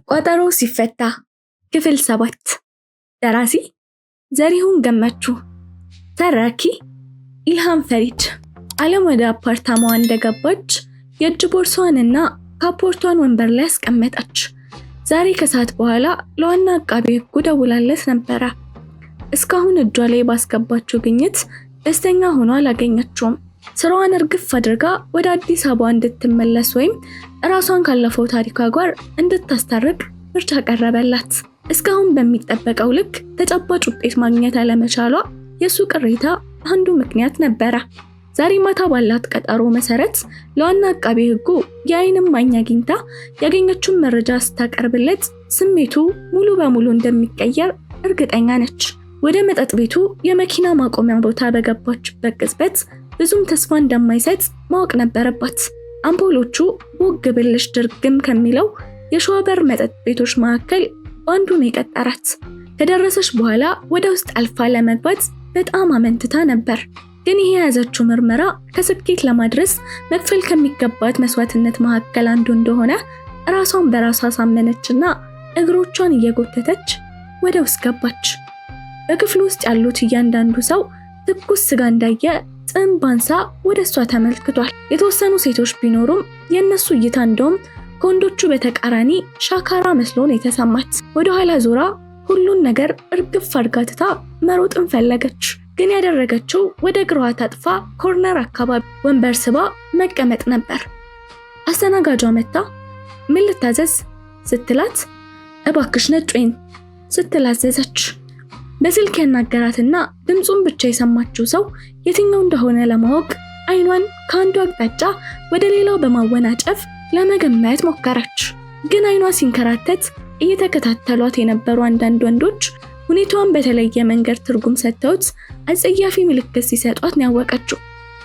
ቋጠሮ ሲፈታ ክፍል 7 ደራሲ ዘሪሁን ገመቹ ተራኪ ኢልሃም ፈሪድ ዓለም ወደ አፓርታማዋ እንደገባች የእጅ ቦርሳዋንና ካፖርቷን ወንበር ላይ አስቀመጠች። ዛሬ ከሰዓት በኋላ ለዋና አቃቤ ሕጉ ደውላለት ነበረ። እስካሁን እጇ ላይ ባስገባችው ግኝት ደስተኛ ሆኖ አላገኘችውም። ስራዋን እርግፍ አድርጋ ወደ አዲስ አበባ እንድትመለስ ወይም ራሷን ካለፈው ታሪኳ ጋር እንድታስታርቅ ምርጫ ቀረበላት። እስካሁን በሚጠበቀው ልክ ተጨባጭ ውጤት ማግኘት አለመቻሏ የሱ ቅሬታ አንዱ ምክንያት ነበረ። ዛሬ ማታ ባላት ቀጠሮ መሰረት ለዋና አቃቤ ሕጉ የዓይን እማኝ አግኝታ ያገኘችውን መረጃ ስታቀርብለት ስሜቱ ሙሉ በሙሉ እንደሚቀየር እርግጠኛ ነች። ወደ መጠጥ ቤቱ የመኪና ማቆሚያ ቦታ በገባችበት ቅጽበት ብዙም ተስፋ እንደማይሰጥ ማወቅ ነበረባት። አምፖሎቹ ቦግ ብልሽ ድርግም ከሚለው የሸዋበር መጠጥ ቤቶች መካከል አንዱን የቀጠራት። ከደረሰች በኋላ ወደ ውስጥ አልፋ ለመግባት በጣም አመንትታ ነበር። ግን ይሄ የያዘችው ምርመራ ከስኬት ለማድረስ መክፈል ከሚገባት መስዋዕትነት መካከል አንዱ እንደሆነ ራሷን በራሷ ሳመነችና እግሮቿን እየጎተተች ወደ ውስጥ ገባች። በክፍሉ ውስጥ ያሉት እያንዳንዱ ሰው ትኩስ ስጋ እንዳየ ጽም ባንሳ ወደ እሷ ተመልክቷል። የተወሰኑ ሴቶች ቢኖሩም የእነሱ እይታ እንደውም ከወንዶቹ በተቃራኒ ሻካራ መስሎን የተሰማት። ወደ ኋላ ዞራ ሁሉን ነገር እርግፍ አድርጋትታ መሮጥን ፈለገች። ግን ያደረገችው ወደ ግሯ ታጥፋ ኮርነር አካባቢ ወንበር ስባ መቀመጥ ነበር። አስተናጋጇ መጣ ምን ልታዘዝ ስትላት እባክሽ ነጭ ወይን ስትላዘዘች። በስልክ ያናገራትና ድምጹን ብቻ የሰማችው ሰው የትኛው እንደሆነ ለማወቅ አይኗን ከአንዱ አቅጣጫ ወደ ሌላው በማወናጨፍ ለመገመት ሞከረች። ግን አይኗ ሲንከራተት እየተከታተሏት የነበሩ አንዳንድ ወንዶች ሁኔታዋን በተለየ መንገድ ትርጉም ሰጥተውት አጸያፊ ምልክት ሲሰጧት ነው ያወቀችው።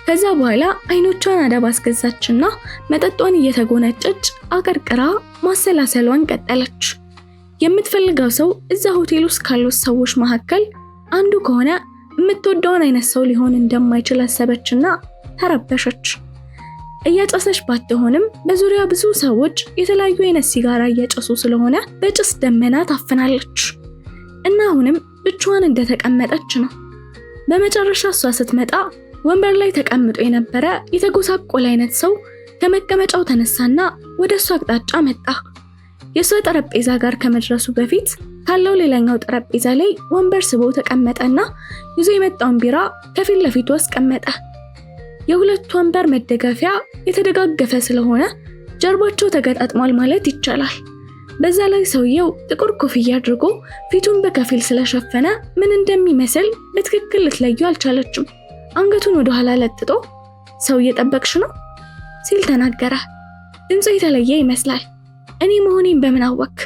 ከዛ በኋላ አይኖቿን አደብ አስገዛችና መጠጧን እየተጎነጨች አቀርቅራ ማሰላሰሏን ቀጠለች። የምትፈልገው ሰው እዛ ሆቴል ውስጥ ካሉት ሰዎች መካከል አንዱ ከሆነ የምትወደውን አይነት ሰው ሊሆን እንደማይችል አሰበችና ተረበሸች። እያጨሰች ባትሆንም በዙሪያ ብዙ ሰዎች የተለያዩ አይነት ሲጋራ እያጨሱ ስለሆነ በጭስ ደመና ታፍናለች እና አሁንም ብቻዋን እንደተቀመጠች ነው። በመጨረሻ እሷ ስትመጣ ወንበር ላይ ተቀምጦ የነበረ የተጎሳቆለ አይነት ሰው ከመቀመጫው ተነሳና ወደ እሷ አቅጣጫ መጣ። የሷ ጠረጴዛ ጋር ከመድረሱ በፊት ካለው ሌላኛው ጠረጴዛ ላይ ወንበር ስቦ ተቀመጠና ይዞ የመጣውን ቢራ ከፊት ለፊቱ አስቀመጠ። የሁለቱ ወንበር መደገፊያ የተደጋገፈ ስለሆነ ጀርባቸው ተገጣጥሟል ማለት ይቻላል። በዛ ላይ ሰውየው ጥቁር ኮፍያ አድርጎ ፊቱን በከፊል ስለሸፈነ ምን እንደሚመስል በትክክል ልትለየው አልቻለችም። አንገቱን ወደ ኋላ ለጥጦ ሰው እየጠበቅሽ ነው ሲል ተናገረ። ድምፁ የተለየ ይመስላል። እኔ መሆኔን በምን አወክ?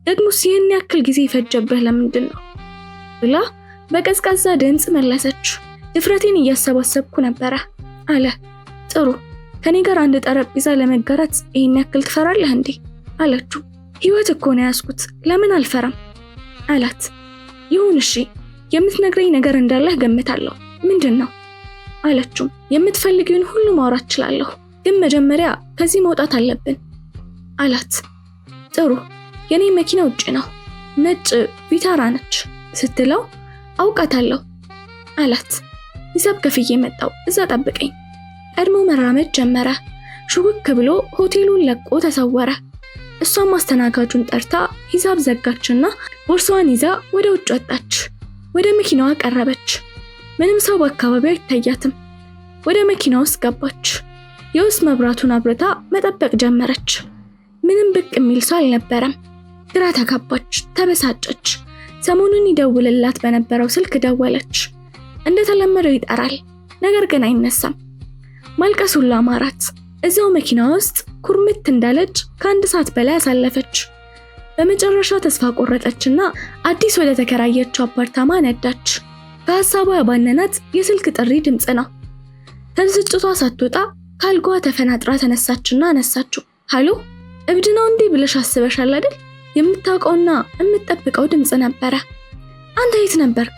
ደግሞስ ይህን ያክል ጊዜ ይፈጀብህ ለምንድን ነው? ብላ በቀዝቃዛ ድምፅ መለሰች። ድፍረቴን እያሰባሰብኩ ነበረ አለ። ጥሩ፣ ከኔ ጋር አንድ ጠረጴዛ ለመጋራት ይህን ያክል ትፈራለህ እንዴ? አለችው። ህይወት እኮ ነው ያስኩት፣ ለምን አልፈራም? አላት። ይሁን እሺ፣ የምትነግረኝ ነገር እንዳለህ ገምታለሁ። ምንድን ነው? አለችው። የምትፈልጊውን ሁሉ ማውራት እችላለሁ፣ ግን መጀመሪያ ከዚህ መውጣት አለብን አላት። ጥሩ፣ የኔ መኪና ውጪ ነው፣ ነጭ ቪታራ ነች ስትለው አውቃታለሁ አላት። ሂሳብ ከፍዬ መጣው፣ እዛ ጠብቀኝ። ቀድሞ መራመድ ጀመረ። ሹክክ ብሎ ሆቴሉን ለቆ ተሰወረ። እሷም አስተናጋጁን ጠርታ ሂሳብ ዘጋችና ቦርሳዋን ይዛ ወደ ውጭ ወጣች። ወደ መኪናዋ ቀረበች። ምንም ሰው በአካባቢው አይታያትም። ወደ መኪናው ውስጥ ገባች። የውስጥ መብራቱን አብርታ መጠበቅ ጀመረች። ምንም ብቅ የሚል ሰው አልነበረም። ግራ ተጋባች፣ ተበሳጨች። ሰሞኑን ይደውልላት በነበረው ስልክ ደወለች። እንደተለመደው ይጠራል፣ ነገር ግን አይነሳም። ማልቀስ ሁሉ አማራት። እዛው መኪና ውስጥ ኩርምት እንዳለች ከአንድ ሰዓት በላይ አሳለፈች። በመጨረሻ ተስፋ ቆረጠችና አዲስ ወደ ተከራየችው አፓርታማ ነዳች። ከሀሳቧ ያባነናት የስልክ ጥሪ ድምፅ ነው። ከብስጭቷ ሳትወጣ ካልጋዋ ተፈናጥራ ተነሳችና አነሳችው። ሃሎ፣ እብድ ነው እንዴ ብለሽ አስበሻል አይደል? የምታውቀውና የምትጠብቀው ድምፅ ነበረ። አንተ የት ነበርክ?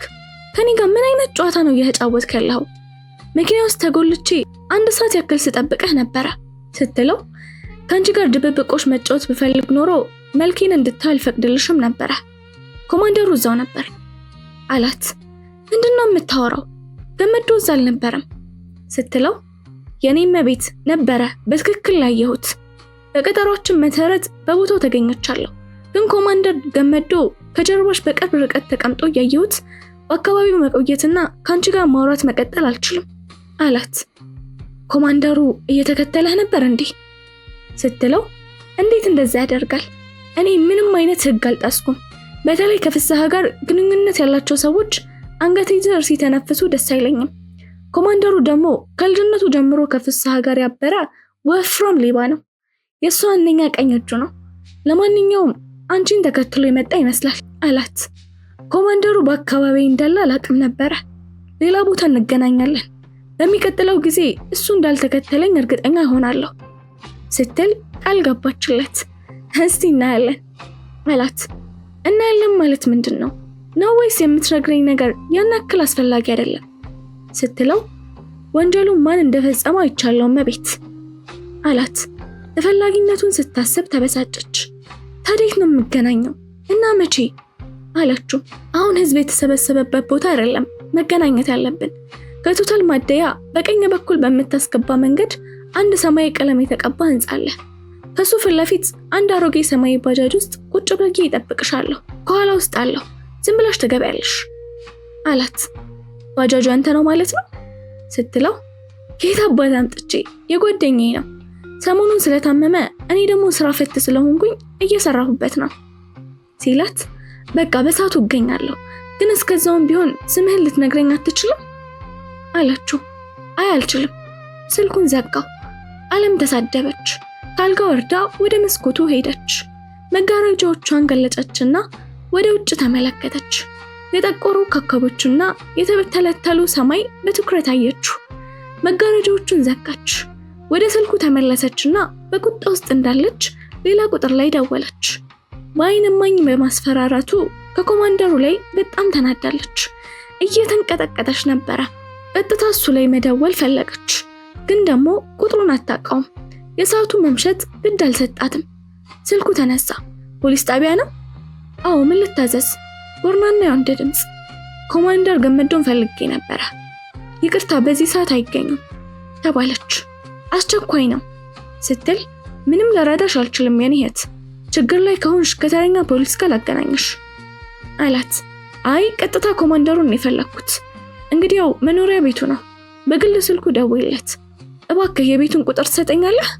ከኔ ጋር ምን አይነት ጨዋታ ነው እየተጫወትክ ያለው? መኪና ውስጥ ተጎልቼ አንድ ሰዓት ያክል ስጠብቅህ ነበረ ስትለው ከአንቺ ጋር ድብብቆሽ መጫወት ብፈልግ ኖሮ መልኬን እንድታይ አልፈቅድልሽም ነበር። ኮማንደሩ እዛው ነበር አላት። ምንድነው የምታወራው? ገመዱ እዛ አልነበረም ስትለው የኔም ቤት ነበረ በትክክል ላየሁት። በቀጠሯችን መሰረት በቦታው ተገኝቻለሁ። ግን ኮማንደር ገመዶ ከጀርባሽ በቅርብ ርቀት ተቀምጦ ያየሁት በአካባቢው መቆየትና ካንቺ ጋር ማውራት መቀጠል አልችልም አላት። ኮማንደሩ እየተከተለህ ነበር እንዴ ስትለው እንዴት እንደዛ ያደርጋል? እኔ ምንም አይነት ህግ አልጣስኩም። በተለይ ከፍስሐ ጋር ግንኙነት ያላቸው ሰዎች አንገት ይዘው ሲተነፍሱ ደስ አይለኝም። ኮማንደሩ ደግሞ ከልጅነቱ ጀምሮ ከፍስሐ ጋር ያበረ ወፍራም ሌባ ነው። የሷ አንደኛ ቀኝ እጁ ነው። ለማንኛውም አንቺን ተከትሎ የመጣ ይመስላል አላት። ኮማንደሩ በአካባቢው እንዳለ አላውቅም ነበር። ሌላ ቦታ እንገናኛለን። በሚቀጥለው ጊዜ እሱ እንዳልተከተለኝ እርግጠኛ እሆናለሁ ስትል ቃል ገባችለት። እስቲ እናያለን አላት። እናያለን ማለት ምንድነው? ነው ወይስ የምትነግረኝ ነገር ያን ያክል አስፈላጊ አይደለም ስትለው ወንጀሉን ማን እንደፈጸመው አይቻለው መቤት አላት። ተፈላጊነቱን ስታስብ ተበሳጨች። ታዲያ ነው የምገናኘው እና መቼ አለችው። አሁን ህዝብ የተሰበሰበበት ቦታ አይደለም መገናኘት ያለብን። ከቶታል ማደያ በቀኝ በኩል በምታስገባ መንገድ አንድ ሰማያዊ ቀለም የተቀባ ህንጻ አለ። ከሱ ፊት ለፊት አንድ አሮጌ ሰማያዊ ባጃጅ ውስጥ ቁጭ ብዬ እጠብቅሻለሁ። ከኋላ ውስጥ አለው። ዝም ብለሽ ትገቢያለሽ አላት። ባጃጁ አንተ ነው ማለት ነው ስትለው ከየት አባት አምጥቼ? የጓደኛዬ ነው። ሰሞኑን ስለታመመ እኔ ደግሞ ስራ ፈት ስለሆንኩኝ እየሰራሁበት ነው ሲላት በቃ በሰዓቱ እገኛለሁ፣ ግን እስከዛውም ቢሆን ስምህን ልትነግረኝ አትችልም አለችው። አይ አልችልም። ስልኩን ዘጋው። አለም ተሳደበች። ካልጋ ወርዳ ወደ መስኮቱ ሄደች። መጋረጃዎቿን ገለጸችና ወደ ውጭ ተመለከተች። የጠቆሩ ኮከቦችና የተበተለተሉ ሰማይ በትኩረት አየችው። መጋረጃዎቹን ዘጋች። ወደ ስልኩ ተመለሰችና በቁጣ ውስጥ እንዳለች ሌላ ቁጥር ላይ ደወለች። በአይን እማኝ በማስፈራራቱ ከኮማንደሩ ላይ በጣም ተናዳለች። እየተንቀጠቀጠች ነበረ። ቀጥታ እሱ ላይ መደወል ፈለገች፣ ግን ደግሞ ቁጥሩን አታውቀውም። የሰዓቱ መምሸት ግድ አልሰጣትም። ስልኩ ተነሳ። ፖሊስ ጣቢያ ነው? አዎ፣ ምን ልታዘዝ? ጎርናና የወንድ ድምጽ። ኮማንደር ገመዶን ፈልጌ ነበረ። ይቅርታ፣ በዚህ ሰዓት አይገኙም ተባለች። አስቸኳይ ነው ስትል ምንም ልረዳሽ አልችልም የኔ እህት፣ ችግር ላይ ከሆንሽ ከተረኛ ፖሊስ ጋር ላገናኝሽ አላት። አይ ቀጥታ ኮማንደሩን የፈለኩት። እንግዲያው መኖሪያ ቤቱ ነው። በግል ስልኩ ደውይለት እባክህ። የቤቱን ቁጥር ትሰጠኛለህ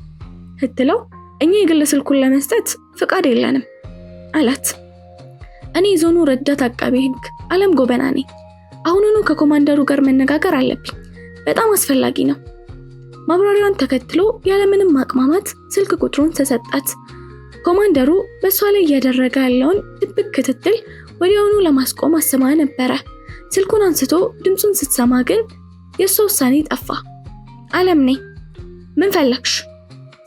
ስትለው እኛ የግል ስልኩን ለመስጠት ፍቃድ የለንም አላት። እኔ ዞኑ ረዳት አቃቤ ህግ አለም ጎበና ነኝ። አሁኑኑ ከኮማንደሩ ጋር መነጋገር አለብኝ። በጣም አስፈላጊ ነው። ማብራሪያውን ተከትሎ ያለምንም ማቅማማት ስልክ ቁጥሩን ተሰጣት። ኮማንደሩ በሷ ላይ እያደረገ ያለውን ድብቅ ክትትል ወዲያውኑ ለማስቆም አስባ ነበረ። ስልኩን አንስቶ ድምጹን ስትሰማ ግን የሷ ውሳኔ ጠፋ። አለም ነኝ። ምን ፈለግሽ?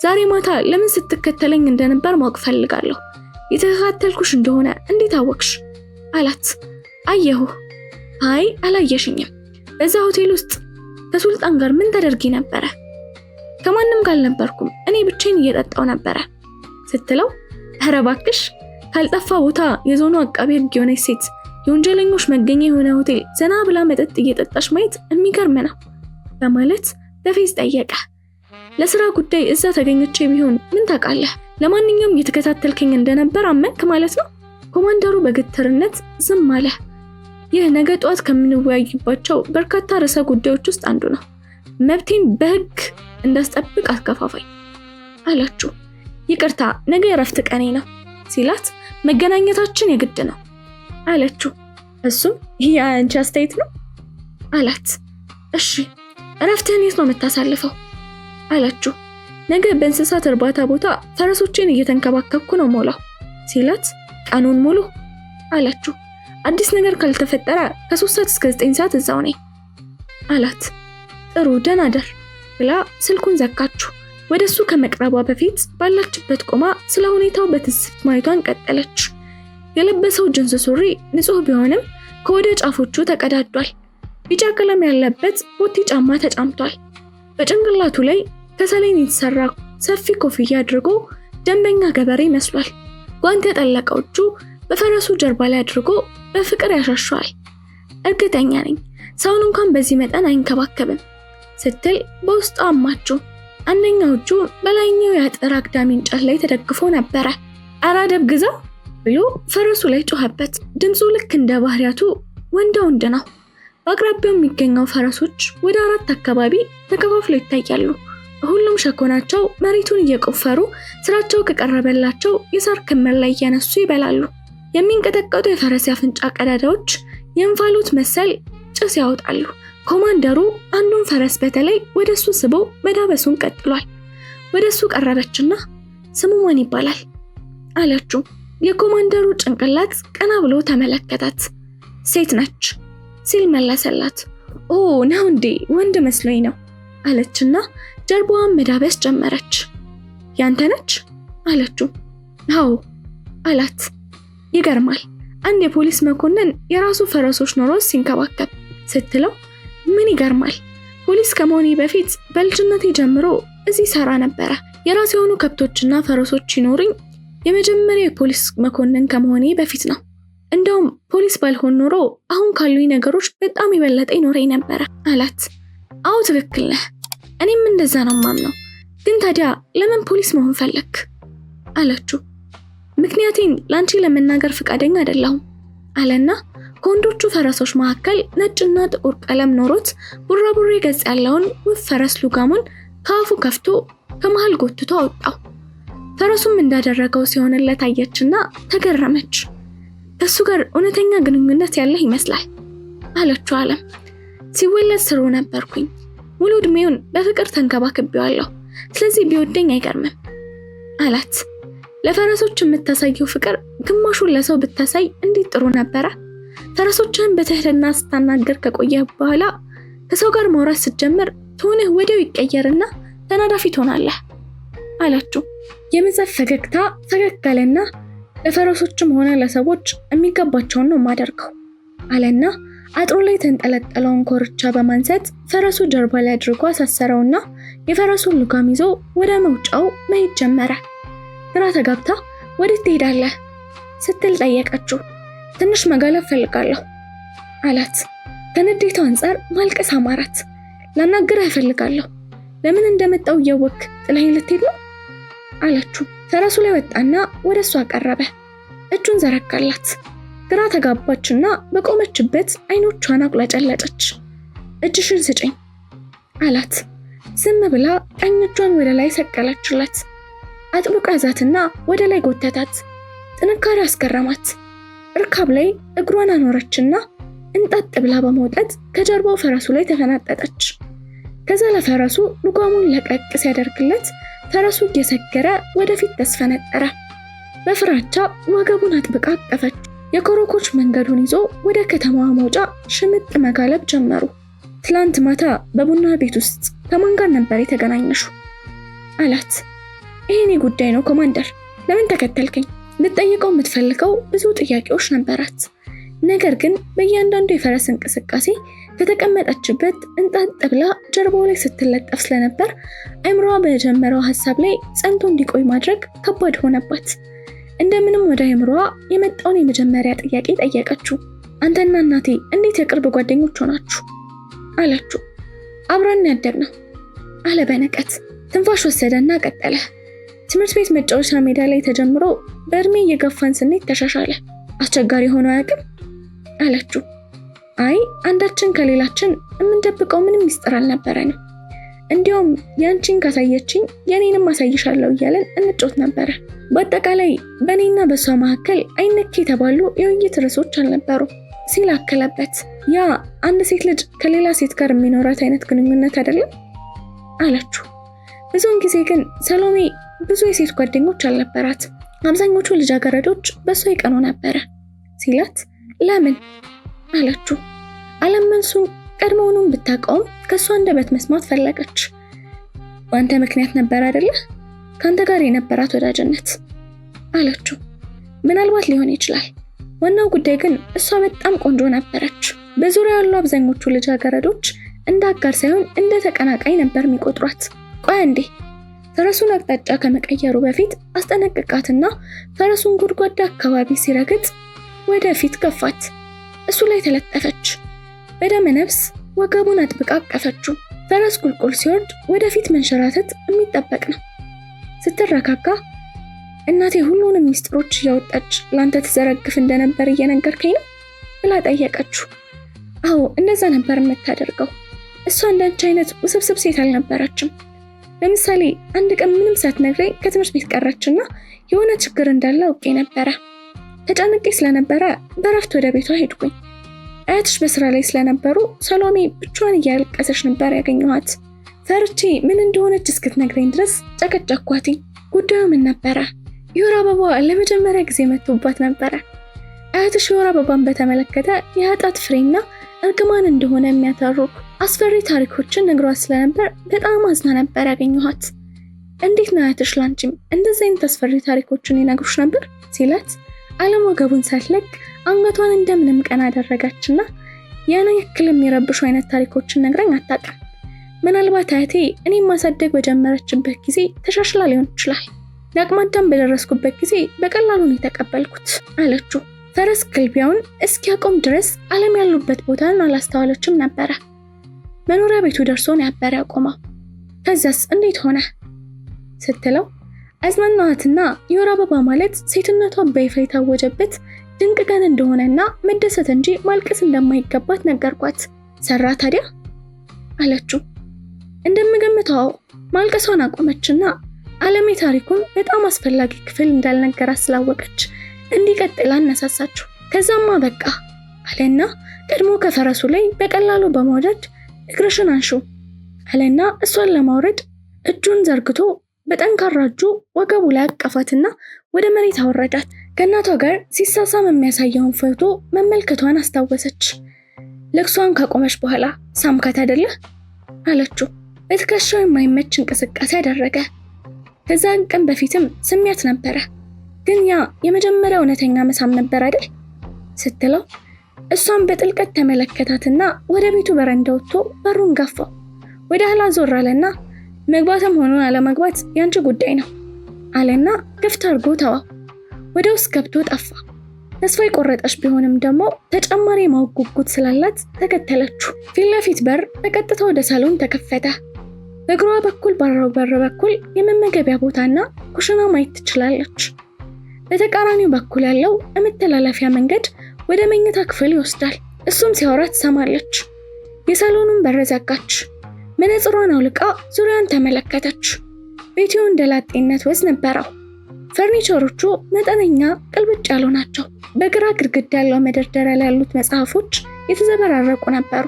ዛሬ ማታ ለምን ስትከተለኝ እንደነበር ማወቅ ፈልጋለሁ። የተከታተልኩሽ እንደሆነ እንዴት አወቅሽ አላት። አየሁ። አይ አላየሽኝም። በዛ ሆቴል ውስጥ ከሱልጣን ጋር ምን ተደርጊ ነበረ? ከማንም ጋር አልነበርኩም፣ እኔ ብቻዬን እየጠጣው ነበረ ስትለው ኧረ እባክሽ፣ ካልጠፋ ቦታ የዞኑ አቃቤ ህግ የሆነች ሴት የወንጀለኞች መገኛ የሆነ ሆቴል ዘና ብላ መጠጥ እየጠጣች ማየት የሚገርም ነው በማለት በፌዝ ጠየቀ። ለስራ ጉዳይ እዛ ተገኝቼ ቢሆን ምን ታውቃለህ? ለማንኛውም እየተከታተልከኝ እንደነበር አመንክ ማለት ነው። ኮማንደሩ በግትርነት ዝም አለ። ይህ ነገ ጠዋት ከምንወያይባቸው በርካታ ርዕሰ ጉዳዮች ውስጥ አንዱ ነው። መብቴን በህግ እንዳስጠብቅ አስከፋፋኝ አላችሁ። ይቅርታ፣ ነገ የረፍት ቀኔ ነው ሲላት መገናኘታችን የግድ ነው አለችው። እሱም ይሄ አንቺ አስተያየት ነው አላት። እሺ፣ እረፍትህን የት ነው የምታሳልፈው አለችው። ነገ በእንስሳት እርባታ ቦታ ፈረሶችን እየተንከባከብኩ ነው ሞላው ሲላት ቀኑን ሙሉ አለችው። አዲስ ነገር ካልተፈጠረ ከ3 ሰዓት እስከ 9 ሰዓት እዛው ነኝ አላት። ጥሩ ደህና ደር ብላ ስልኩን ዘጋችሁ። ወደሱ ከመቅረቧ በፊት ባላችበት ቆማ ስለ ሁኔታው በትዝብት ማየቷን ቀጠለች። የለበሰው ጅንስ ሱሪ ንጹህ ቢሆንም ከወደ ጫፎቹ ተቀዳዷል። ቢጫ ቀለም ያለበት ቦቲ ጫማ ተጫምቷል። በጭንቅላቱ ላይ ከሰሌን የተሰራ ሰፊ ኮፍያ አድርጎ ደንበኛ ገበሬ መስሏል። ጓንት የጠለቀው እጁ በፈረሱ ጀርባ ላይ አድርጎ በፍቅር ያሻሸዋል። እርግጠኛ ነኝ ሰውን እንኳን በዚህ መጠን አይንከባከብም ስትል በውስጧ አማችው። አንደኛው እጁ በላይኛው የአጥር አግዳሚ እንጨት ላይ ተደግፎ ነበረ። ኧረ ደብግዘው ብሎ ፈረሱ ላይ ጮኸበት። ድምፁ ልክ እንደ ባህሪያቱ ወንድ ነው። በአቅራቢያው የሚገኘው ፈረሶች ወደ 4 አካባቢ ተከፋፍለው ይታያሉ። ሁሉም ሸኮናቸው መሬቱን እየቆፈሩ ስራቸው ከቀረበላቸው የሳር ክምር ላይ እያነሱ ይበላሉ። የሚንቀጠቀጡ የፈረስ አፍንጫ ቀዳዳዎች የእንፋሎት መሰል ጭስ ያወጣሉ። ኮማንደሩ አንዱን ፈረስ በተለይ ወደሱ ስቦ መዳበሱን ቀጥሏል። ወደሱ ቀረበችና ስሙ ማን ይባላል አለችው። የኮማንደሩ ጭንቅላት ቀና ብሎ ተመለከታት። ሴት ነች ሲል መለሰላት። ኦ ነው እንዴ? ወንድ መስሎኝ ነው አለችና ጀርባዋን መዳበስ ጀመረች። ያንተ ነች አለችው። አዎ አላት። ይገርማል፣ አንድ የፖሊስ መኮንን የራሱ ፈረሶች ኖሮት ሲንከባከብ ስትለው ምን ይገርማል? ፖሊስ ከመሆኔ በፊት በልጅነቴ ጀምሮ እዚህ ሰራ ነበረ። የራሴ የሆኑ ከብቶችና ፈረሶች ይኖሩኝ የመጀመሪያው የፖሊስ መኮንን ከመሆኔ በፊት ነው። እንደውም ፖሊስ ባልሆን ኖሮ አሁን ካሉኝ ነገሮች በጣም የበለጠ ይኖረኝ ነበረ አላት። አዎ ትክክል ነህ፣ እኔም እንደዛ ነው ማምነው። ግን ታዲያ ለምን ፖሊስ መሆን ፈለክ አለችው። ምክንያቴን ላንቺ ለመናገር ፈቃደኛ አይደለሁም አለና ከወንዶቹ ፈረሶች መካከል ነጭና ጥቁር ቀለም ኖሮት ቡራቡሬ ገጽ ያለውን ውብ ፈረስ ሉጋሙን ከአፉ ከፍቶ ከመሃል ጎትቶ አወጣው። ፈረሱም እንዳደረገው ሲሆንለት አየችና ተገረመች። ከሱ ጋር እውነተኛ ግንኙነት ያለህ ይመስላል አለችው። አለም ሲወለድ ስሩ ነበርኩኝ። ሙሉ እድሜውን በፍቅር ተንከባክቤዋለሁ። ስለዚህ ቢወደኝ አይገርምም አላት። ለፈረሶች የምታሳየው ፍቅር ግማሹን ለሰው ብታሳይ እንዴት ጥሩ ነበረ። ፈረሶችን በትህትና ስታናገር ከቆየህ በኋላ ከሰው ጋር ማውራት ስትጀምር ቶንህ ወዲያው ይቀየርና ተናዳፊ ትሆናለህ አለችው። የመዘፍ ፈገግታ ፈገግታለና ለፈረሶችም ሆነ ለሰዎች የሚገባቸውን ነው ማደርገው አለና አጥሩ ላይ ተንጠለጠለውን ኮርቻ በማንሳት ፈረሱ ጀርባ ላይ አድርጎ አሳሰረውና የፈረሱን ልጓም ይዞ ወደ መውጫው መሄድ ጀመረ። ግራ ተጋብታ ወዴት ትሄዳለህ ስትል ጠየቀችው። ትንሽ መጋለብ ፈልጋለሁ አላት። ከንዴቱ አንፃር ማልቀስ አማራት። ላናግርህ እፈልጋለሁ። ለምን እንደመጣው እያወቅ ጥለኸኝ ልትሄድ ነው አለችው። ፈረሱ ላይ ወጣና ወደሷ ቀረበ። እጁን ዘረጋላት። ግራ ተጋባችና በቆመችበት አይኖቿን አቁለጨለጨች። እጅሽን ስጪኝ አላት። ዝም ብላ ቀኝ እጇን ወደ ላይ ሰቀለችለት። አጥብቃ ያዛትና ወደ ላይ ጎተታት። ጥንካሬ አስገረማት። እርካብ ላይ እግሯን አኖረችና እንጣጥ ብላ በመውጣት ከጀርባው ፈረሱ ላይ ተፈናጠጠች። ከዛ ለፈረሱ ልጓሙን ለቀቅ ሲያደርግለት ፈረሱ እየሰገረ ወደፊት ተስፈነጠረ። በፍራቻ ወገቡን አጥብቃ አቀፈች። የኮረኮች መንገዱን ይዞ ወደ ከተማዋ መውጫ ሽምጥ መጋለብ ጀመሩ። ትላንት ማታ በቡና ቤት ውስጥ ከማን ጋር ነበር የተገናኘሽው አላት። ይሄኔ ጉዳይ ነው ኮማንደር፣ ለምን ተከተልከኝ? ልጠይቀው የምትፈልገው ብዙ ጥያቄዎች ነበራት። ነገር ግን በእያንዳንዱ የፈረስ እንቅስቃሴ ከተቀመጠችበት እንጣጥ ብላ ጀርባው ላይ ስትለጠፍ ስለነበር አእምሮዋ በጀመረው ሐሳብ ላይ ጸንቶ እንዲቆይ ማድረግ ከባድ ሆነባት። እንደምንም ወደ አእምሮዋ የመጣውን የመጀመሪያ ጥያቄ ጠየቀችው። አንተና እናቴ እንዴት የቅርብ ጓደኞች ሆናችሁ አለችው። አብረን ያደግነው አለ በንቀት። ትንፋሽ ወሰደና ቀጠለ። ትምህርት ቤት መጫወቻ ሜዳ ላይ ተጀምሮ በእድሜ እየገፋን ስንሄድ ተሻሻለ። አስቸጋሪ ሆኖ አያውቅም አለችው። አይ አንዳችን ከሌላችን የምንደብቀው ምንም ሚስጥር አልነበረንም። እንዲያውም ያንቺን ካሳየችኝ የኔንም አሳይሻለሁ እያለን እንጮት ነበረ። በአጠቃላይ በእኔና በሷ መካከል አይነክ የተባሉ የውይይት ርዕሶች አልነበሩ ሲል አከለበት። ያ አንድ ሴት ልጅ ከሌላ ሴት ጋር የሚኖራት አይነት ግንኙነት አይደለም አለችው። ብዙውን ጊዜ ግን ሰሎሜ ብዙ የሴት ጓደኞች አልነበራት። አብዛኞቹ ልጃገረዶች በሷ ይቀኑ ነበረ ሲላት ለምን አለችው። አለም መልሱን ቀድሞውንም ብታውቀውም ከሷ አንደበት መስማት ፈለገች። በአንተ ምክንያት ነበር አይደለ ካንተ ጋር የነበራት ወዳጅነት አለችው። ምናልባት ሊሆን ይችላል። ዋናው ጉዳይ ግን እሷ በጣም ቆንጆ ነበረች። በዙሪያው ያሉ አብዛኞቹ ልጃገረዶች እንደ አጋር ሳይሆን እንደ ተቀናቃኝ ነበር የሚቆጥሯት። ቆይ እንዴ ፈረሱን አቅጣጫ ከመቀየሩ በፊት አስጠነቀቃትና ፈረሱን ጉድጓዳ አካባቢ ሲረግጥ ወደፊት ገፋት። እሱ ላይ ተለጠፈች። በደመ ነፍስ ወገቡን አጥብቃ አቀፈችው። ፈረስ ቁልቁል ሲወርድ ወደፊት መንሸራተት የሚጠበቅ ነው። ስትረጋጋ እናቴ ሁሉንም ሚስጥሮች እያወጣች ላንተ ትዘረግፍ እንደነበር እየነገርከኝ ነው ብላ ጠየቀችው። አዎ እንደዛ ነበር የምታደርገው። እሷ እንዳንቺ አይነት ውስብስብ ሴት አልነበረችም። ለምሳሌ አንድ ቀን ምንም ሳትነግረኝ ከትምህርት ቤት ቀረችና የሆነ ችግር እንዳለ አውቄ ነበረ። ተጨንቄ ስለነበረ በረፍት ወደ ቤቷ ሄድኩኝ። አያትሽ በስራ ላይ ስለነበሩ ሰሎሜ ብቻዋን እያለቀሰች ነበር ያገኘኋት። ፈርቼ ምን እንደሆነች እስክትነግረኝ ድረስ ጨቀጨኳትኝ። ጉዳዩ ምን ነበረ? የወር አበባ ለመጀመሪያ ጊዜ መጥቶባት ነበረ። አያትሽ የወር አበባን በተመለከተ የኃጢአት ፍሬና እርግማን እንደሆነ የሚያተርኩ አስፈሪ ታሪኮችን ነግሯት ስለነበር በጣም አዝና ነበር ያገኘኋት። እንዴት ነው አያትሽ ላንቺም እንደዚህ አይነት አስፈሪ ታሪኮችን ይነግሩሽ ነበር ሲላት ዓለም ወገቡን ሳትለቅ አንገቷን እንደምንም ቀና አደረጋችና ያን ያክል የሚረብሹ አይነት ታሪኮችን ነግራኝ አታውቅም። ምናልባት አያቴ እኔም ማሳደግ በጀመረችበት ጊዜ ተሻሽላ ሊሆን ይችላል። ለአቅመ አዳም በደረስኩበት ጊዜ በቀላሉ ነው የተቀበልኩት አለችው። ፈረስ ግልቢያውን እስኪያቆም ድረስ ዓለም ያሉበት ቦታን አላስተዋለችም ነበረ። መኖሪያ ቤቱ ደርሶ ነው ያበረ ያቆመው። ከዛስ እንዴት ሆነ ስትለው አዝናናዋትና የወር አበባ ማለት ሴትነቷን በይፋ የታወጀበት ድንቅ ቀን እንደሆነና መደሰት እንጂ ማልቀስ እንደማይገባት ነገርኳት። ሰራ ታዲያ አለችው። እንደምገምተው ማልቀሷን አቆመችና ዓለም የታሪኩን በጣም አስፈላጊ ክፍል እንዳልነገራት ስላወቀች እንዲቀጥል አነሳሳችው። ከዛማ በቃ አለና ቀድሞ ከፈረሱ ላይ በቀላሉ በመውረድ እግርሽን አንሹ አለና እሷን ለማውረድ እጁን ዘርግቶ በጠንካራ እጁ ወገቡ ላይ አቀፋትና ወደ መሬት አወረዳት። ከእናቷ ጋር ሲሳሳም የሚያሳየውን ፎቶ መመልከቷን አስታወሰች። ለቅሷን ካቆመች በኋላ ሳምካት አይደለ አለችው። በትከሻው የማይመች እንቅስቃሴ አደረገ። ከዛን ቀን በፊትም ስሜት ነበረ፣ ግን ያ የመጀመሪያው እውነተኛ መሳም ነበር አይደል ስትለው እሷን በጥልቀት ተመለከታትና ወደ ቤቱ በረንዳ ወጥቶ በሩን ገፋው። ወደ ኋላ ዞር አለና መግባትም ሆኖ አለመግባት ያንቺ ጉዳይ ነው አለና ክፍት አድርጎ ተዋው። ወደ ውስጥ ገብቶ ጠፋ። ተስፋ የቆረጠች ቢሆንም ደግሞ ተጨማሪ ማወቅ ጉጉት ስላላት ተከተለችው። ፊት ለፊት በር በቀጥታ ወደ ሳሎን ተከፈተ። በግሯ በኩል ባለው በር በኩል የመመገቢያ ቦታና ኩሽና ማየት ትችላለች። በተቃራኒው በኩል ያለው የመተላለፊያ መንገድ ወደ መኝታ ክፍል ይወስዳል። እሱም ሲያወራ ትሰማለች። የሳሎኑን በር ዘጋች። መነጽሯን አውልቃ ዙሪያውን ተመለከተች። ቤቱ እንደ ላጤነት ወዝ ነበረው። ፈርኒቸሮቹ መጠነኛ ቅልብጭ ያሉ ናቸው። በግራ ግድግዳ ያለው መደርደሪያ ላይ ያሉት መጽሐፎች የተዘበራረቁ ነበሩ።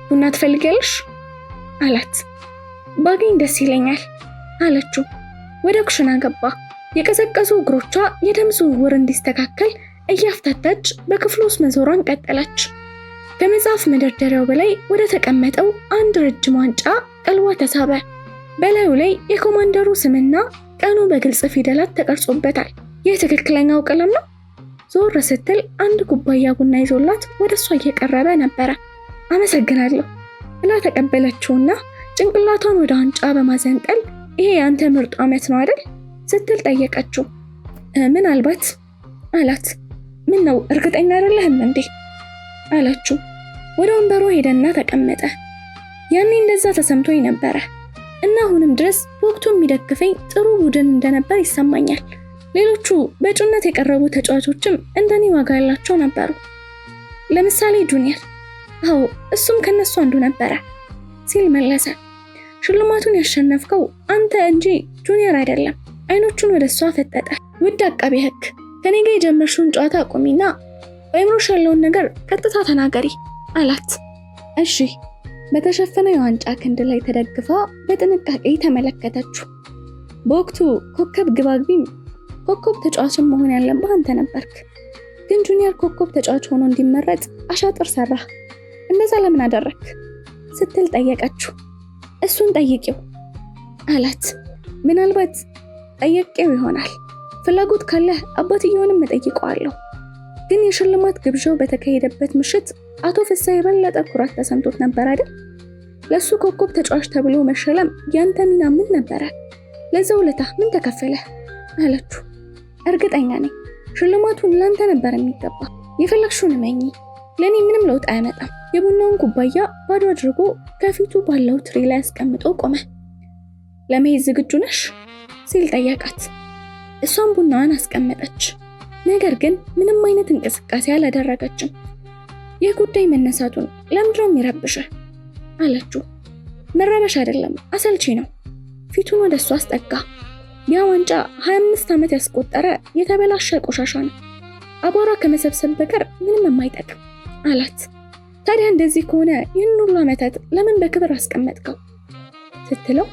ቡና ትፈልጊያለሽ አላት። ባገኝ ደስ ይለኛል አለችው። ወደ ኩሽና ገባ። የቀዘቀዙ እግሮቿ የደም ዝውውር እንዲስተካከል እያፍታታች በክፍሉ ውስጥ መዞሯን ቀጠለች። ከመጽሐፍ መደርደሪያው በላይ ወደ ተቀመጠው አንድ ረጅም ዋንጫ ቀልቧ ተሳበ። በላዩ ላይ የኮማንደሩ ስምና ቀኑ በግልጽ ፊደላት ተቀርጾበታል። ይህ ትክክለኛው ቀለም ነው? ዞር ስትል አንድ ኩባያ ቡና ይዞላት ወደ እሷ እየቀረበ ነበረ። አመሰግናለሁ ብላ ተቀበለችውና ጭንቅላቷን ወደ ዋንጫ በማዘንጠል ይሄ ያንተ ምርጡ ዓመት ነው አይደል ስትል ጠየቀችው። ምናልባት አላት። ምን ነው እርግጠኛ አይደለህም እንዴ አለችው። ወደ ወንበሩ ሄደና ተቀመጠ። ያኔ እንደዛ ተሰምቶኝ ነበረ እና አሁንም ድረስ ወቅቱ የሚደግፈኝ ጥሩ ቡድን እንደነበር ይሰማኛል። ሌሎቹ በእጩነት የቀረቡ ተጫዋቾችም እንደኔ ዋጋ ያላቸው ነበሩ። ለምሳሌ ጁኒየር፣ አዎ እሱም ከነሱ አንዱ ነበረ ሲል መለሰ። ሽልማቱን ያሸነፍከው አንተ እንጂ ጁኒየር አይደለም። አይኖቹን ወደ እሷ ፈጠጠ። ውድ አቃቤ ሕግ፣ ከኔ ጋር የጀመርሽውን ጨዋታ አቁሚና በአይምሮሽ ያለውን ነገር ቀጥታ ተናገሪ አላት። እሺ። በተሸፈነ የዋንጫ ክንድ ላይ ተደግፋ በጥንቃቄ ተመለከተችው። በወቅቱ ኮከብ ግባግቢም ኮከብ ተጫዋችን መሆን ያለብህ አንተ ነበርክ። ግን ጁኒየር ኮከብ ተጫዋች ሆኖ እንዲመረጥ አሻጥር ሰራህ። እንደዛ ለምን አደረክ ስትል ጠየቀችው። እሱን ጠይቂው አላት። ምናልባት ጠየቄው ይሆናል። ፍላጎት ካለህ አባትየውንም እጠይቀዋለሁ። ግን የሽልማት ግብዣው በተካሄደበት ምሽት አቶ ፍሳ የበለጠ ኩራት ተሰምቶት ነበር አይደል? ለሱ ኮከብ ተጫዋች ተብሎ መሸለም ያንተ ሚና ምን ነበረ? ለዛው ለታ ምን ተከፈለ አለችው። እርግጠኛ ነኝ ሽልማቱን ላንተ ነበር የሚገባ። የፈለግሽውን መኝ፣ ለኔ ምንም ለውጥ አያመጣም። የቡናውን ኩባያ ባዶ አድርጎ ከፊቱ ባለው ትሪ ላይ አስቀምጦ ቆመ። ለመሄድ ዝግጁ ነሽ ሲል ጠየቃት። እሷም ቡናዋን አስቀመጠች። ነገር ግን ምንም አይነት እንቅስቃሴ አላደረገችም። የጉዳይ መነሳቱን ለምንድነው የሚረብሽህ አለችው። መረበሽ አይደለም አሰልቺ ነው። ፊቱን ወደ እሷ አስጠጋ። ያ ዋንጫ 25 ዓመት ያስቆጠረ የተበላሸ ቆሻሻ ነው። አቧራ ከመሰብሰብ በቀር ምንም የማይጠቅም አላት። ታዲያ እንደዚህ ከሆነ ይህን ሁሉ ዓመታት ለምን በክብር አስቀመጥከው ስትለው፣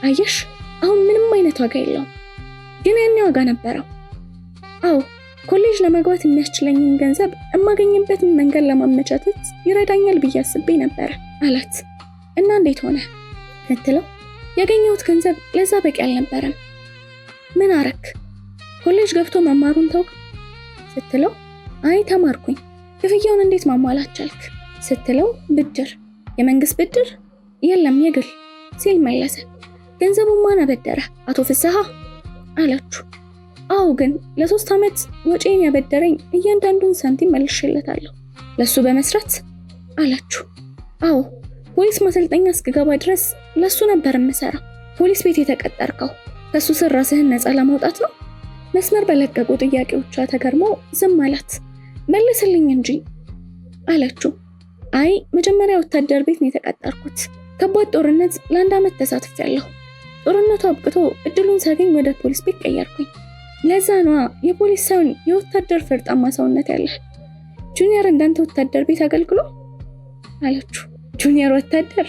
አየሽ አሁን ምንም አይነት ዋጋ የለውም፣ ግን ያኔ ዋጋ ነበረው። አዎ ኮሌጅ ለመግባት የሚያስችለኝን ገንዘብ የማገኝበትን መንገድ ለማመቻቸት ይረዳኛል ብዬ አስቤ ነበር አላት። እና እንዴት ሆነ ስትለው፣ ያገኘሁት ገንዘብ ለዛ በቂ አልነበረም። ምን አረክ? ኮሌጅ ገብቶ መማሩን ታውቅ ስትለው፣ አይ ተማርኩኝ፣ ክፍያውን እንዴት ማሟላት ቻልክ ስትለው፣ ብድር፣ የመንግስት ብድር የለም የግል ሲል መለሰ። ገንዘቡን ማን አበደረ? አቶ ፍስሐ አለችው። አዎ ግን ለ3 ዓመት ወጪን ያበደረኝ እያንዳንዱን ሳንቲም መልሼለታለሁ ለሱ በመስራት አለችው። አዎ ፖሊስ ማሰልጠኛ እስክገባ ድረስ ለሱ ነበር የምሰራው። ፖሊስ ቤት የተቀጠርከው ከሱ ስር ራስህን ነፃ ለማውጣት ነው? መስመር በለቀቁ ጥያቄዎቿ ተገርሞ ዝም አላት። መልስልኝ እንጂ አለችው። አይ መጀመሪያ ወታደር ቤት ነው የተቀጠርኩት። ከባድ ጦርነት ለ1 ዓመት ተሳትፌያለሁ። ጦርነቱ አብቅቶ እድሉን ሳገኝ ወደ ፖሊስ ቤት ቀየርኩኝ። ለዛ ነው የፖሊስ ሰውን የወታደር ፈርጣማ ሰውነት ያለ። ጁኒየር እንዳንተ ወታደር ቤት አገልግሎ አለችው። ጁኒየር ወታደር?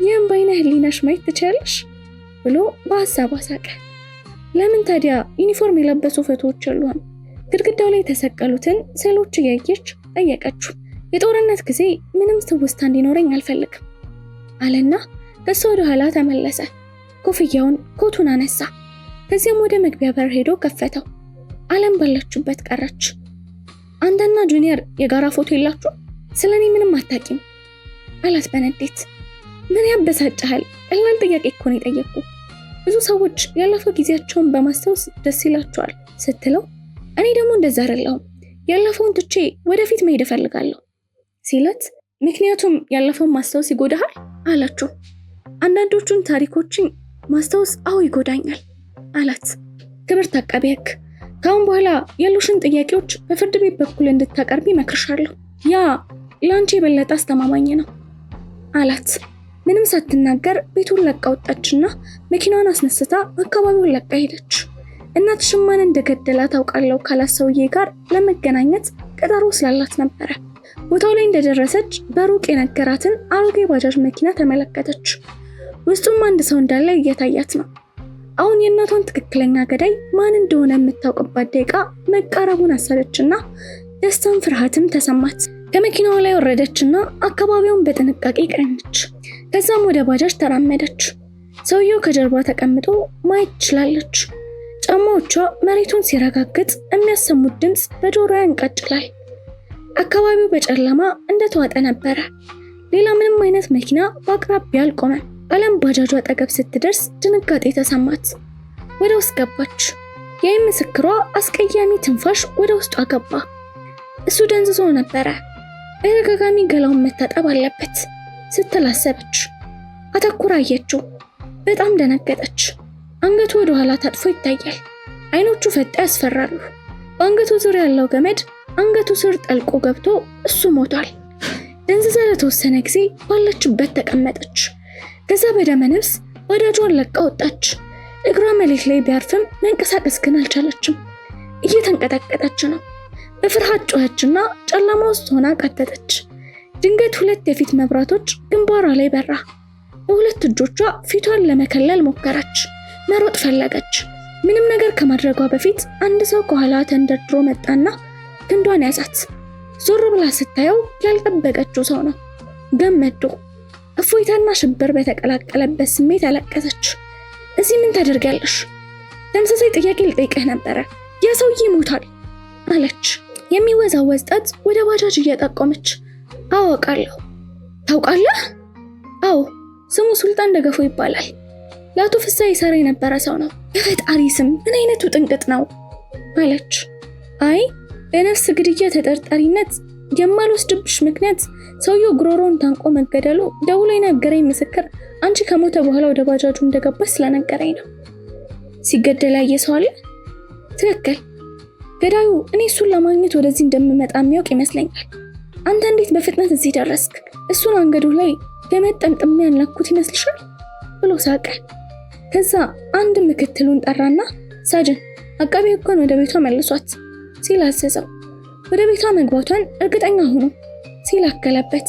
ይህም በአይነ ህሊናሽ ማየት ትችያለሽ ብሎ በሀሳብ አሳቀ። ለምን ታዲያ ዩኒፎርም የለበሱ ፎቶዎች አሉን? ግድግዳው ላይ የተሰቀሉትን ስዕሎች እያየች ጠየቀችው። የጦርነት ጊዜ ምንም ትውስታ እንዲኖረኝ አልፈልግም አለና ከሷ ወደ ኋላ ተመለሰ። ኮፍያውን ኮቱን አነሳ። ከዚያም ወደ መግቢያ በር ሄዶ ከፈተው። አለም ባለችበት ቀረች። አንተና ጁኒየር የጋራ ፎቶ የላችሁ? ስለኔ ምንም አታውቂም አላት በንዴት። ምን ያበሳጭሃል? ቀላል ጥያቄ እኮ ነው የጠየቁ። ብዙ ሰዎች ያለፈው ጊዜያቸውን በማስታወስ ደስ ይላቸዋል ስትለው፣ እኔ ደግሞ እንደዛ አይደለሁም፣ ያለፈውን ትቼ ወደፊት መሄድ እፈልጋለሁ ሲላት፣ ምክንያቱም ያለፈውን ማስታወስ ይጎዳሃል አላችሁ። አንዳንዶቹን ታሪኮችን ማስታወስ አዎ ይጎዳኛል አላት። ክብርት አቃቤ ሕግ፣ ካሁን በኋላ ያሉሽን ጥያቄዎች በፍርድ ቤት በኩል እንድታቀርቢ መክርሻለሁ። ያ ለአንቺ የበለጠ አስተማማኝ ነው አላት። ምንም ሳትናገር ቤቱን ለቃ ወጣችና መኪናዋን አስነስታ አካባቢውን ለቃ ሄደች። እናትሽን ማን እንደገደላ ታውቃለሁ ካላት ሰውዬ ጋር ለመገናኘት ቀጠሮ ስላላት ነበረ። ቦታው ላይ እንደደረሰች በሩቅ የነገራትን አሮጌ ባጃጅ መኪና ተመለከተች። ውስጡም አንድ ሰው እንዳለ እየታያት ነው። አሁን የእናቷን ትክክለኛ ገዳይ ማን እንደሆነ የምታውቅባት ደቂቃ መቃረቡን አሰበችና ደስታም ፍርሃትም ተሰማት። ከመኪናዋ ላይ ወረደችና አካባቢውን በጥንቃቄ ቀረነች። ከዛም ወደ ባጃጅ ተራመደች። ሰውየው ከጀርባ ተቀምጦ ማየት ትችላለች። ጫማዎቿ መሬቱን ሲረጋግጥ የሚያሰሙት ድምፅ በጆሮዋ ያንቃጭላል። አካባቢው በጨለማ እንደተዋጠ ነበረ። ሌላ ምንም አይነት መኪና በአቅራቢያ አልቆመም። አለም ባጃጇ አጠገብ ስትደርስ ድንጋጤ ተሰማት። ወደ ውስጥ ገባች። የዓይን ምስክሯ አስቀያሚ ትንፋሽ ወደ ውስጧ ገባ። እሱ ደንዝዞ ነበረ። በተደጋጋሚ ገላውን መታጠብ አለበት ስትል አሰበች። አተኩራ አየችው። በጣም ደነገጠች። አንገቱ ወደ ኋላ ታጥፎ ይታያል። አይኖቹ ፈጣ ያስፈራሉ። በአንገቱ ዙሪያ ያለው ገመድ አንገቱ ስር ጠልቆ ገብቶ እሱ ሞቷል። ደንዝዛ ለተወሰነ ጊዜ ባለችበት ተቀመጠች። ከዛ በደመ ነፍስ ባጃጇን ለቃ ወጣች። እግሯ መሬት ላይ ቢያርፍም መንቀሳቀስ ግን አልቻለችም። እየተንቀጠቀጠች ነው። በፍርሃት ጮኸችና ጨለማ ውስጥ ሆና ቀጠጠች። ድንገት 2 የፊት መብራቶች ግንባሯ ላይ በራ። በሁለት እጆቿ ፊቷን ለመከለል ሞከረች። መሮጥ ፈለገች። ምንም ነገር ከማድረጓ በፊት አንድ ሰው ከኋላ ተንደርድሮ መጣና ክንዷን ያዛት። ዞር ብላ ስታየው ያልጠበቀችው ሰው ነው። ገመዶ። እፎይታና ሽብር በተቀላቀለበት ስሜት አለቀሰች። እዚህ ምን ታደርጊያለሽ? ተመሳሳይ ጥያቄ ልጠይቅህ ነበረ። ያ ሰውዬ ሞቷል አለች። የሚወዛወዝ ጣት ወደ ባጃጅ እየጠቆመች። አውቃለሁ። ታውቃለህ? አዎ፣ ስሙ ሱልጣን ደገፎ ይባላል። ለአቶ ፍስሐ ይሰራ የነበረ ሰው ነው። በፈጣሪ ስም ምን አይነቱ ጥንቅጥ ነው አለች። አይ በነፍስ ግድያ ተጠርጣሪነት የማልወስድብሽ ምክንያት ሰውየው ጉሮሮን ታንቆ መገደሉ ደውሎ የነገረኝ ምስክር አንቺ ከሞተ በኋላ ወደ ባጃጁ እንደገባች ስለነገረኝ ነው። ሲገደል ያየ ሰው አለ? ትክክል። ገዳዩ እኔ እሱን ለማግኘት ወደዚህ እንደምመጣ የሚያውቅ ይመስለኛል። አንተ እንዴት በፍጥነት እዚህ ደረስክ? እሱን አንገዱ ላይ ገመድ ጠምጥሜ ያላኩት ይመስልሻል? ብሎ ሳቀ። ከዛ አንድ ምክትሉን ጠራና ሳጅን አቃቤ ሕጉን ወደ ቤቷ መልሷት ሲል አዘዘው። ወደ ቤቷ መግባቷን እርግጠኛ ሆኖ ሲል አከለበት።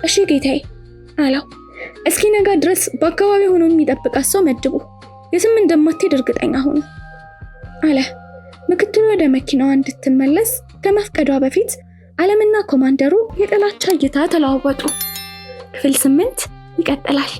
እሺ ጌታዬ አለው። እስኪነጋ ድረስ በአካባቢው ሆኖ የሚጠብቃት ሰው መድቡ፣ የትም እንደማትሄድ እርግጠኛ ሆኖ አለ። ምክትሉ ወደ መኪናዋ እንድትመለስ ከመፍቀዷ በፊት ዓለምና ኮማንደሩ የጥላቻ እይታ ተለዋወጡ። ክፍል 8 ይቀጥላል።